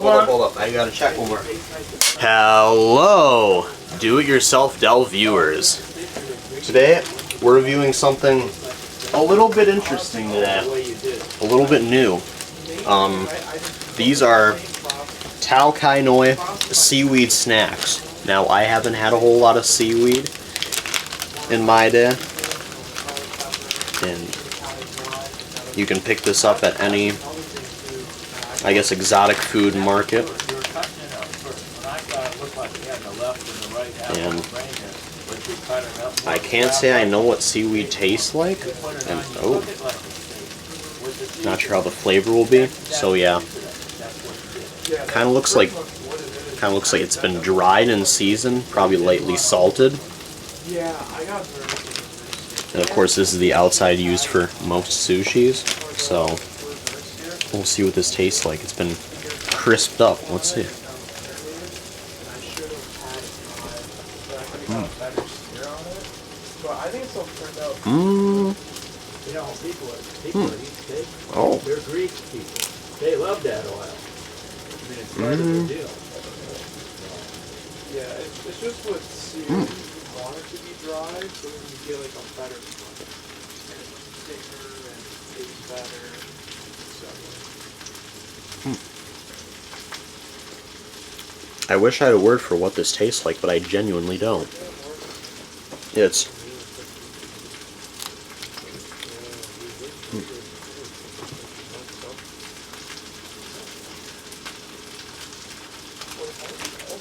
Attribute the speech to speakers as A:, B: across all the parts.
A: Hold up. I gotta check one more.
B: Hello, do-it-yourself Dell viewers. Today, we're reviewing something a little bit interesting today. A little bit new. These are Talkai seaweed snacks. Now, I haven't had a whole lot of seaweed in my day. And you can pick this up at any, I guess, exotic food market. And I can't say I know what seaweed tastes like. And not sure how the flavor will be. So yeah, kind of looks like it's been dried and seasoned, probably lightly salted. And of course, this is the outside used for most sushis. So we'll see what this tastes like. It's been crisped up. Let's see. Oh.
A: They're Greek people. They love that oil. I mean, it's part of their deal.
C: Yeah, it's just with seaweed, you want it to be dry, so then you get like a better flavor. And it's thicker and tastes better, etc.
B: I wish I had a word for what this tastes like, but I genuinely don't. It's...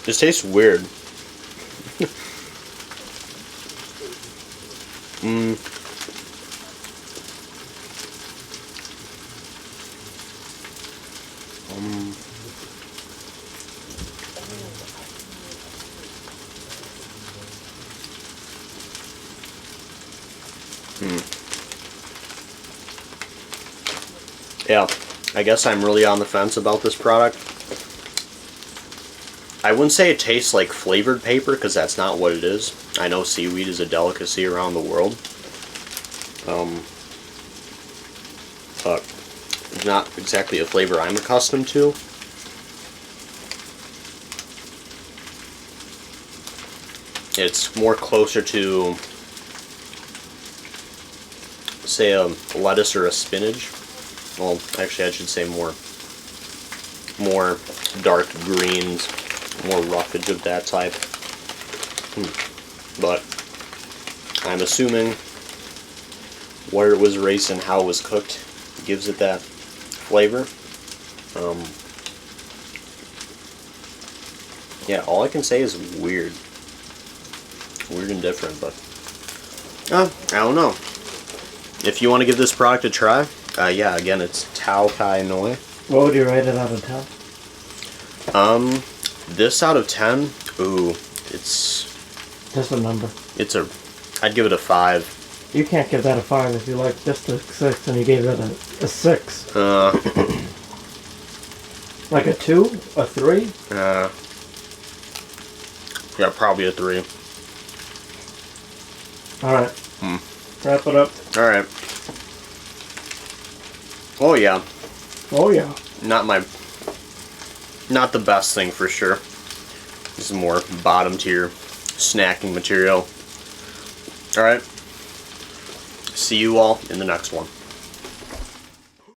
B: This tastes weird. Yeah, I guess I'm really on the fence about this product. I wouldn't say it tastes like flavored paper, because that's not what it is. I know seaweed is a delicacy around the world. But it's not exactly a flavor I'm accustomed to. It's more closer to, say, a lettuce or a spinach. Well, actually, I should say more dark greens, more roughage of that type. But I'm assuming where it was raised and how it was cooked gives it that flavor. Yeah, all I can say is weird. Weird and different, but I don't know. If you want to give this product a try, yeah, again, it's Talkai.
D: What would you rate it out of 10?
B: This out of 10, ooh, it's...
D: Just a number.
B: I'd give it a 5.
D: You can't give that a 5 if you like just a 6 and you gave that a 6. Like a 2? A 3?
B: Yeah, probably a 3.
D: Alright. Wrap it up.
B: Alright. Oh yeah.
D: Oh yeah.
B: Not the best thing for sure. This is more bottom tier snacking material. Alright. See you all in the next one.